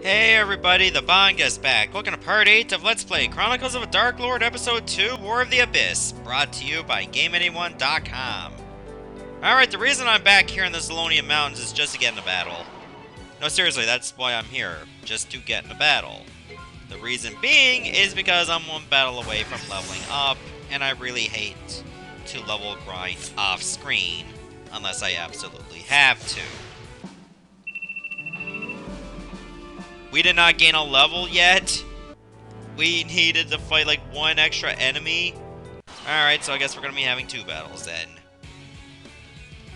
Hey everybody, the Bonga's back. Welcome to part 8 of Let's Play Chronicles of a Dark Lord Episode 2, War of the Abyss, brought to you by GameAnyone.com. Alright, the reason I'm back here in the Zalonian Mountains is just to get in a battle. No, seriously, that's why I'm here, just to get in a battle. The reason being is because I'm one battle away from leveling up, and I really hate to level grind off screen, unless I absolutely have to. We did not gain a level yet. We needed to fight like one extra enemy. Alright, so I guess we're going to be having two battles then.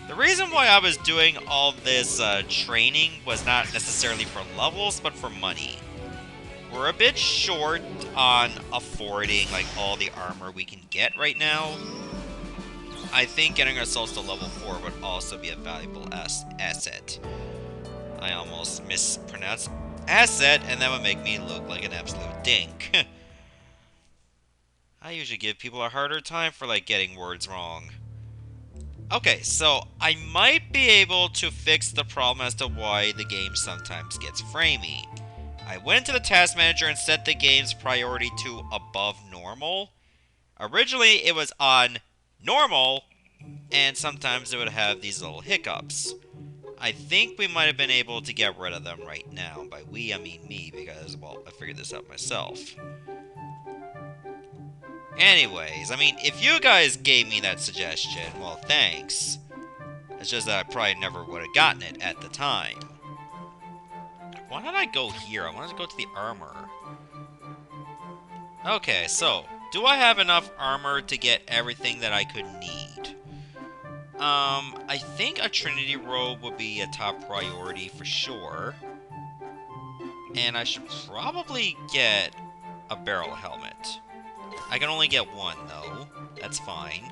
The reason why I was doing all this training was not necessarily for levels, but for money. We're a bit short on affording like all the armor we can get right now. I think getting ourselves to level 4 would also be a valuable asset. I almost mispronounced asset, and that would make me look like an absolute dink. I usually give people a harder time for like getting words wrong. Okay, so I might be able to fix the problem as to why the game sometimes gets framey. I went to the task manager and set the game's priority to above normal. Originally it was on normal, and sometimes it would have these little hiccups. I think we might have been able to get rid of them right now. By we, I mean me, because, well, I figured this out myself. Anyways, I mean, if you guys gave me that suggestion, well, thanks. It's just that I probably never would have gotten it at the time. Why did I go here? I wanted to go to the armor. Okay, so, do I have enough armor to get everything that I could need? I think a Trinity robe would be a top priority for sure. And I should probably get a barrel helmet. I can only get one, though. That's fine.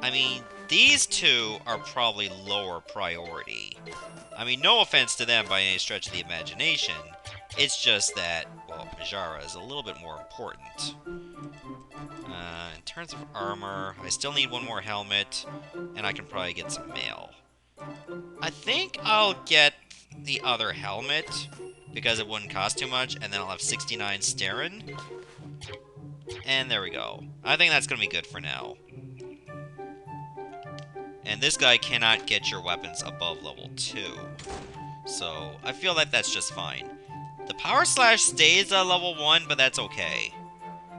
I mean, these two are probably lower priority. I mean, no offense to them by any stretch of the imagination. It's just that, well, Majara is a little bit more important. In terms of armor, I still need one more helmet, and I can probably get some mail. I think I'll get the other helmet, because it wouldn't cost too much, and then I'll have 69 Sterin. And there we go. I think that's going to be good for now. And this guy cannot get your weapons above level 2. So, I feel like that's just fine. The Power Slash stays at level 1, but that's okay.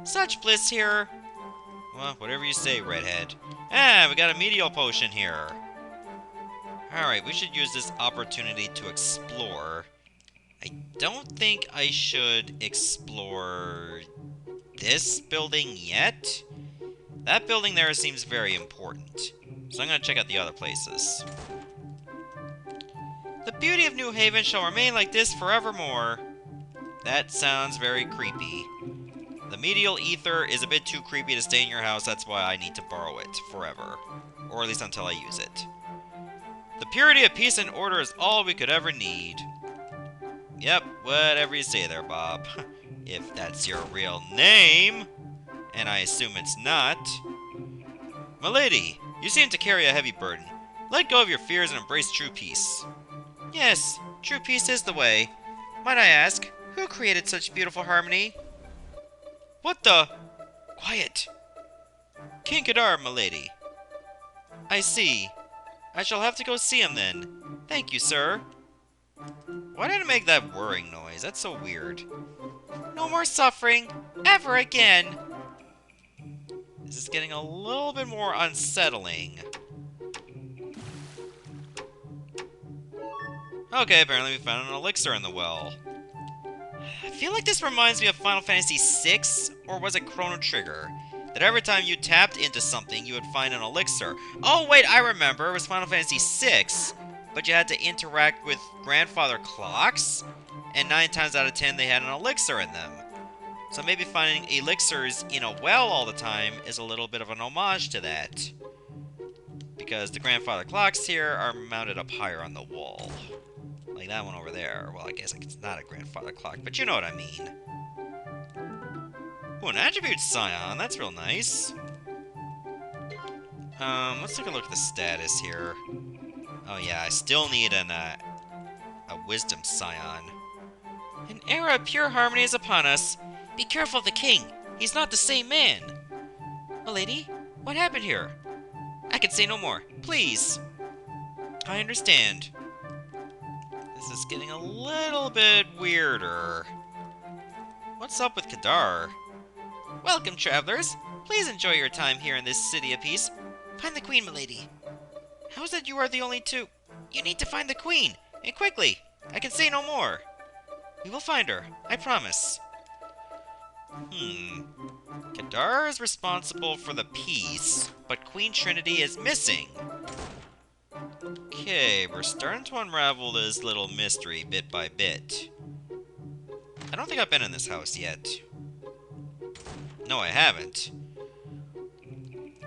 Such bliss here. Well, whatever you say, Redhead. Ah, we got a medial potion here. Alright, we should use this opportunity to explore. I don't think I should explore this building yet. That building there seems very important. So I'm going to check out the other places. The beauty of New Haven shall remain like this forevermore. That sounds very creepy. The medial ether is a bit too creepy to stay in your house, that's why I need to borrow it forever. Or at least until I use it. The purity of peace and order is all we could ever need. Yep, whatever you say there, Bob. If that's your real name. And I assume it's not. Milady, you seem to carry a heavy burden. Let go of your fears and embrace true peace. Yes, true peace is the way. Might I ask, who created such beautiful harmony? What the? Quiet. King Kadar, milady. I see. I shall have to go see him then. Thank you, sir. Why did it make that whirring noise? That's so weird. No more suffering. Ever again. This is getting a little bit more unsettling. Okay, apparently we found an elixir in the well. I feel like this reminds me of Final Fantasy VI, or was it Chrono Trigger? That every time you tapped into something, you would find an elixir. Oh, wait, I remember. It was Final Fantasy VI, but you had to interact with grandfather clocks, and 9 times out of 10, they had an elixir in them. So maybe finding elixirs in a well all the time is a little bit of an homage to that. Because the grandfather clocks here are mounted up higher on the wall. Like that one over there. Well, I guess it's not a grandfather clock, but you know what I mean. Ooh, an attribute scion. That's real nice. Let's take a look at the status here. Oh yeah, I still need an a wisdom scion. An era of pure harmony is upon us. Be careful of the king. He's not the same man. Milady, what happened here? I can say no more. Please. I understand. This is getting a little bit weirder. What's up with Kadar? Welcome, travelers. Please enjoy your time here in this city of peace. Find the queen, milady. How is it you are the only two? You need to find the queen, and quickly. I can say no more. We will find her, I promise. Kadar is responsible for the peace, but Queen Trinity is missing. Okay, we're starting to unravel this little mystery bit by bit. I don't think I've been in this house yet. No, I haven't.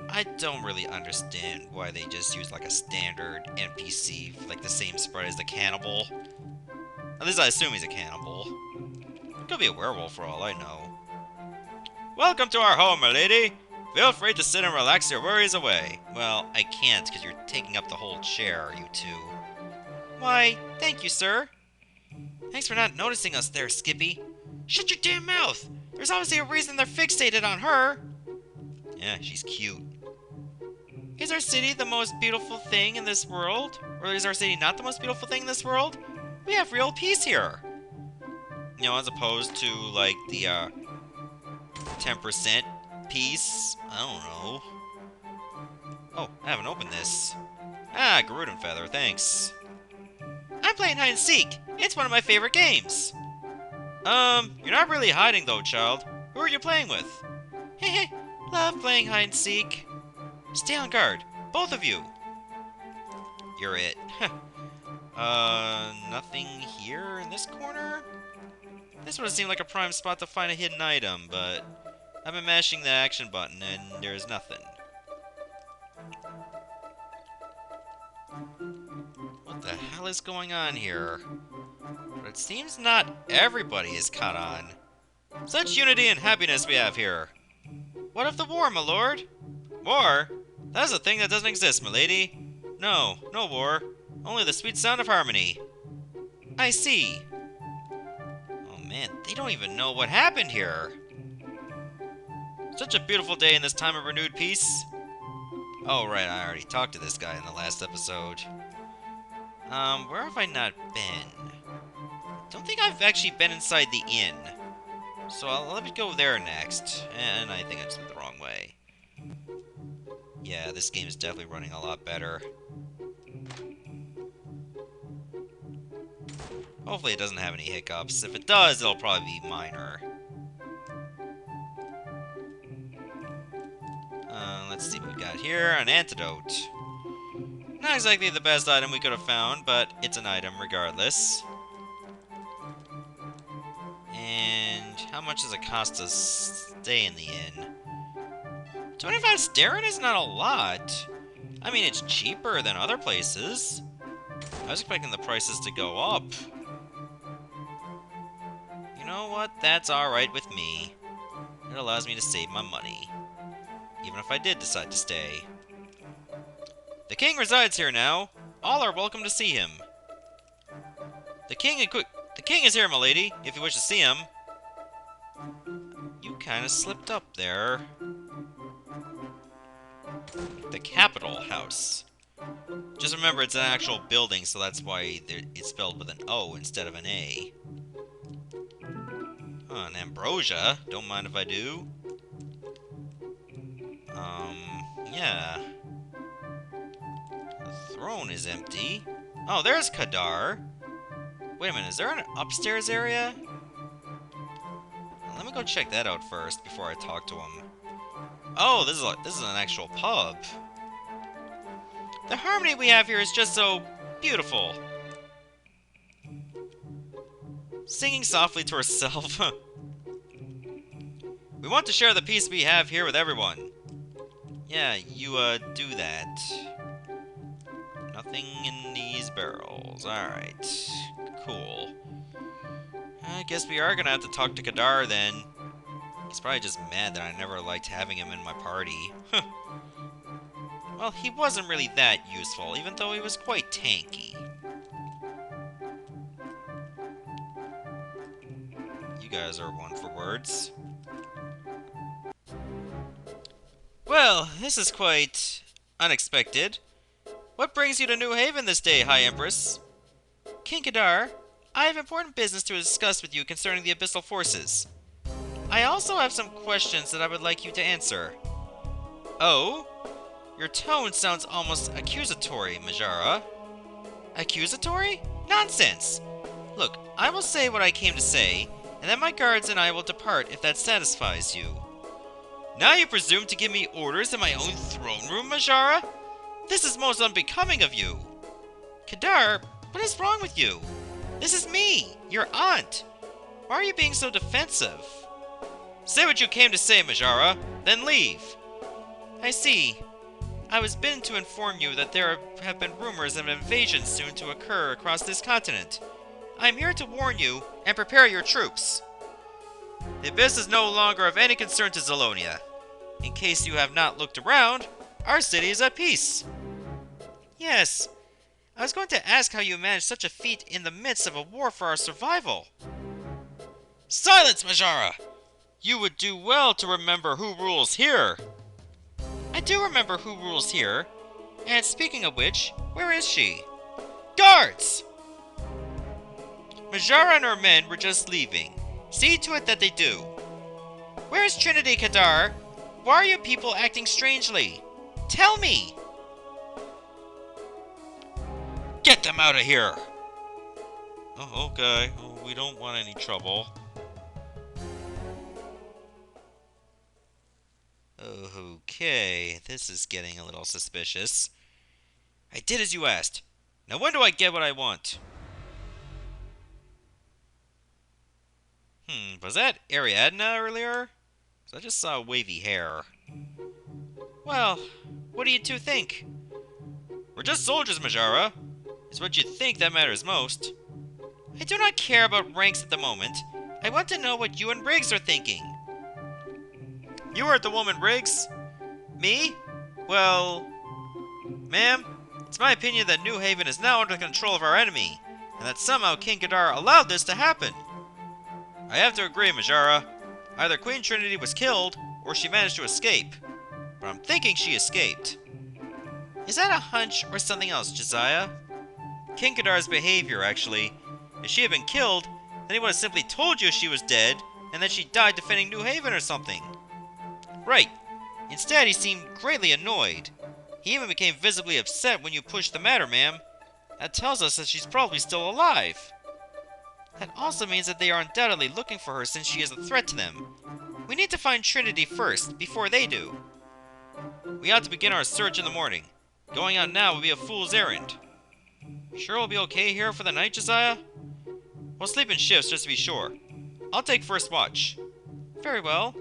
I don't really understand why they just use like a standard NPC for like the same sprite as the cannibal. At least I assume he's a cannibal. Could be a werewolf for all I know. Welcome to our home, my lady. Feel free to sit and relax your worries away. Well, I can't because you're taking up the whole chair, you two. Why, thank you, sir. Thanks for not noticing us there, Skippy. Shut your damn mouth! There's obviously a reason they're fixated on her. Yeah, she's cute. Is our city the most beautiful thing in this world? Or is our city not the most beautiful thing in this world? We have real peace here. You know, as opposed to, like, the, 10% piece? I don't know. Oh, I haven't opened this. Ah, Garuden Feather, thanks. I'm playing hide and seek. It's one of my favorite games. You're not really hiding though, child. Who are you playing with? Heh, love playing hide and seek. Stay on guard, both of you. You're it. Nothing here in this corner? This would have seemed like a prime spot to find a hidden item, but I've been mashing the action button and there's nothing. What the hell is going on here? But it seems not everybody is caught on. Such unity and happiness we have here. What of the war, my lord? War? That's a thing that doesn't exist, my lady. No, no war. Only the sweet sound of harmony. I see. Oh man, they don't even know what happened here. Such a beautiful day in this time of renewed peace. Oh right, I already talked to this guy in the last episode. Where have I not been? Don't think I've actually been inside the inn. So let me go there next. And I think I just went the wrong way. Yeah, this game is definitely running a lot better. Hopefully it doesn't have any hiccups. If it does, it'll probably be minor. Let's see what we got here. An antidote. Not exactly the best item we could have found, but it's an item regardless. And how much does it cost to stay in the inn? 25 sterling is not a lot. I mean, it's cheaper than other places. I was expecting the prices to go up. You know what? That's alright with me. It allows me to save my money. Even if I did decide to stay. The king resides here now. All are welcome to see him. The king is here, my lady, if you wish to see him. You kind of slipped up there. The Capitol House. Just remember, it's an actual building, so that's why it's spelled with an O instead of an A. An ambrosia. Don't mind if I do. Yeah. The throne is empty. Oh, there's Kadar. Wait a minute, is there an upstairs area? Let me go check that out first before I talk to him. Oh, this is an actual pub. The harmony we have here is just so beautiful. Singing softly to herself. We want to share the peace we have here with everyone. Yeah, you, do that. Nothing in these barrels. Alright. Cool. I guess we are gonna have to talk to Kadar then. He's probably just mad that I never liked having him in my party. Well, he wasn't really that useful, even though he was quite tanky. You guys are one for words. Well, this is quite unexpected. What brings you to New Haven this day, High Empress? King Kadar, I have important business to discuss with you concerning the Abyssal Forces. I also have some questions that I would like you to answer. Oh? Your tone sounds almost accusatory, Majara. Accusatory? Nonsense! Look, I will say what I came to say, and then my guards and I will depart if that satisfies you. Now you presume to give me orders in my own throne room, Majara? This is most unbecoming of you. Kadar, what is wrong with you? This is me, your aunt. Why are you being so defensive? Say what you came to say, Majara, then leave. I see. I was bidden to inform you that there have been rumors of an invasion soon to occur across this continent. I am here to warn you and prepare your troops. The Abyss is no longer of any concern to Zalonia. In case you have not looked around, our city is at peace. Yes. I was going to ask how you managed such a feat in the midst of a war for our survival. Silence, Majara! You would do well to remember who rules here. I do remember who rules here. And speaking of which, where is she? Guards! Majara and her men were just leaving. See to it that they do. Where is Trinity, Kadar? Why are you people acting strangely? Tell me! Get them out of here! Oh, okay. Oh, we don't want any trouble. Okay, this is getting a little suspicious. I did as you asked. Now when do I get what I want? Was that Ariadna earlier? 'Cause I just saw wavy hair. Well, what do you two think? We're just soldiers, Majara. It's what you think that matters most. I do not care about ranks at the moment. I want to know what you and Briggs are thinking. You heard the woman, Briggs. Me? Well, ma'am, it's my opinion that New Haven is now under the control of our enemy, and that somehow King Kadar allowed this to happen. I have to agree, Majara. Either Queen Trinity was killed, or she managed to escape. But I'm thinking she escaped. Is that a hunch or something else, Josiah? King Kadar's behavior, actually. If she had been killed, then he would have simply told you she was dead, and that she died defending New Haven or something. Right. Instead, he seemed greatly annoyed. He even became visibly upset when you pushed the matter, ma'am. That tells us that she's probably still alive. That also means that they are undoubtedly looking for her since she is a threat to them. We need to find Trinity first, before they do. We ought to begin our search in the morning. Going out now would be a fool's errand. Sure we'll be okay here for the night, Josiah? We'll sleep in shifts just to be sure. I'll take first watch. Very well.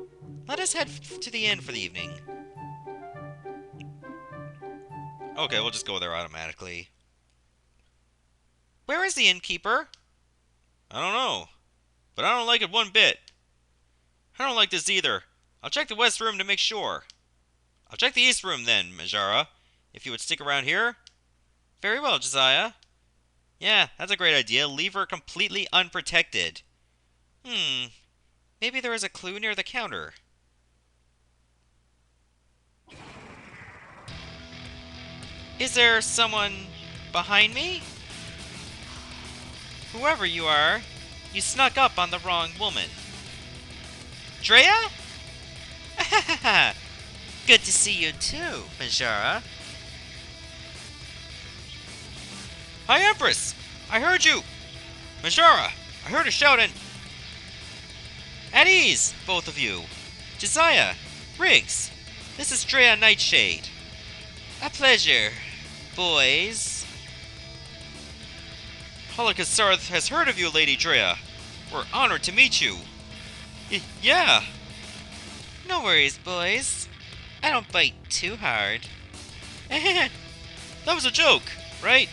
Let us head to the inn for the evening. Okay, we'll just go there automatically. Where is the innkeeper? I don't know, but I don't like it one bit. I don't like this either. I'll check the west room to make sure. I'll check the east room then, Majara, if you would stick around here. Very well, Josiah. Yeah, that's a great idea. Leave her completely unprotected. Maybe there is a clue near the counter. Is there someone behind me? Whoever you are, you snuck up on the wrong woman. Drea? Good to see you too, Majara. Hi, Empress! I heard you! Majara, I heard a shout and... At ease, both of you. Josiah, Briggs, this is Drea Nightshade. A pleasure, boys. Kisareth has heard of you, Lady Drea. We're honored to meet you. Yeah. No worries, boys. I don't bite too hard. That was a joke, right?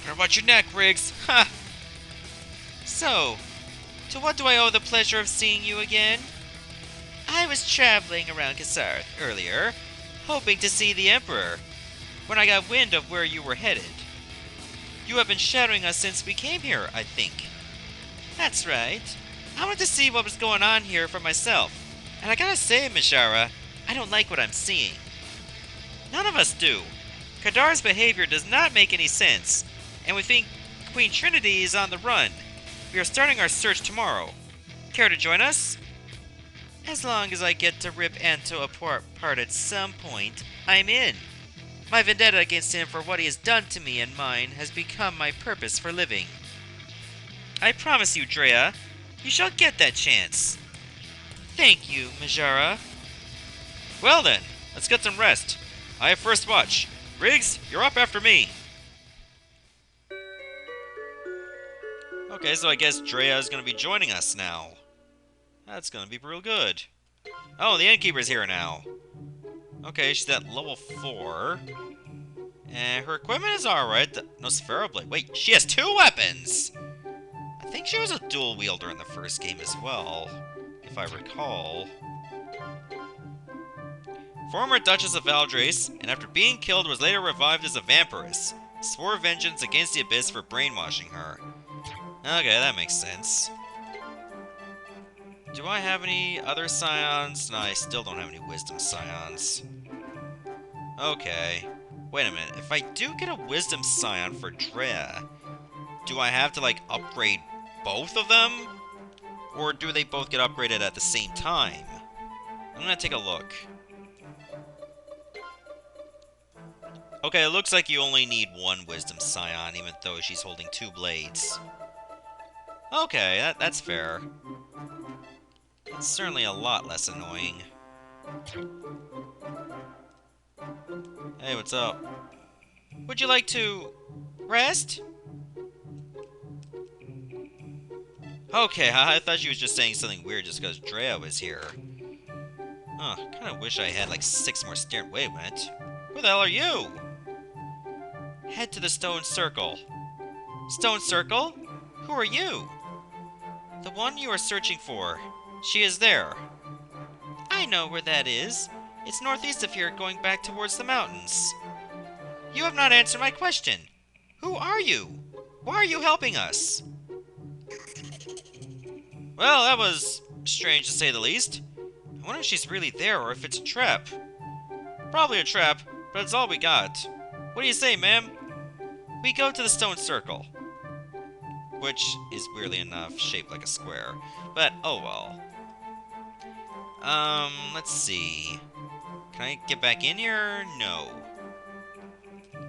Better watch your neck, Briggs. Ha! So, to what do I owe the pleasure of seeing you again? I was traveling around Kisareth earlier, hoping to see the Emperor, when I got wind of where you were headed. You have been shadowing us since we came here, I think. That's right. I wanted to see what was going on here for myself. And I gotta say, Mishara, I don't like what I'm seeing. None of us do. Kadar's behavior does not make any sense, and we think Queen Trinity is on the run. We are starting our search tomorrow. Care to join us? As long as I get to rip Anto apart at some point, I'm in. My vendetta against him for what he has done to me and mine has become my purpose for living. I promise you, Drea, you shall get that chance. Thank you, Majara. Well then, let's get some rest. I have first watch. Riggs, you're up after me. Okay, so I guess Drea is going to be joining us now. That's going to be real good. Oh, the innkeeper's here now. Okay, she's at level 4. And her equipment is alright. No Sphero Blade. Wait, she has 2 weapons! I think she was a dual wielder in the first game as well, if I recall. Former Duchess of Valdrace, and after being killed was later revived as a vampiress. Swore vengeance against the Abyss for brainwashing her. Okay, that makes sense. Do I have any other scions? No, I still don't have any wisdom scions. Okay. Wait a minute. If I do get a wisdom scion for Drea, do I have to, like, upgrade both of them? Or do they both get upgraded at the same time? I'm gonna take a look. Okay, it looks like you only need 1 wisdom scion, even though she's holding 2 blades. Okay, that's fair. It's certainly a lot less annoying. Hey, what's up? Would you like to rest? Okay, I thought she was just saying something weird just because Drea was here. Huh, kinda wish I had like 6 more stairs. Wait a minute. Who the hell are you? Head to the stone circle. Stone circle? Who are you? The one you are searching for. She is there. I know where that is. It's northeast of here, going back towards the mountains. You have not answered my question. Who are you? Why are you helping us? Well, that was strange to say the least. I wonder if she's really there or if it's a trap. Probably a trap, but it's all we got. What do you say, ma'am? We go to the stone circle. Which is weirdly enough shaped like a square. But, oh well. Let's see. Can I get back in here? No.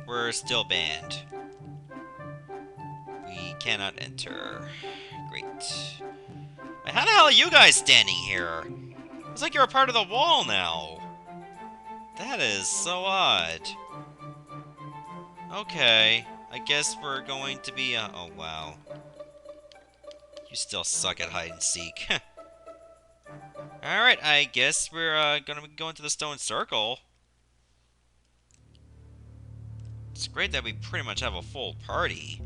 We're still banned. We cannot enter. Great. Wait, how the hell are you guys standing here? It's like you're a part of the wall now. That is so odd. Okay. I guess we're going to be, oh wow. You still suck at hide and seek. Alright, I guess we're gonna be going to the stone circle. It's great that we pretty much have a full party.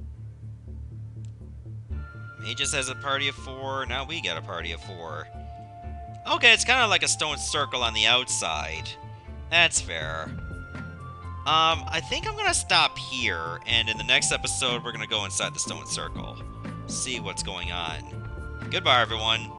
Magus has a party of 4, now we got a party of 4. Okay, it's kind of like a stone circle on the outside. That's fair. I think I'm gonna stop here, and in the next episode, we're gonna go inside the stone circle. See what's going on. Goodbye, everyone.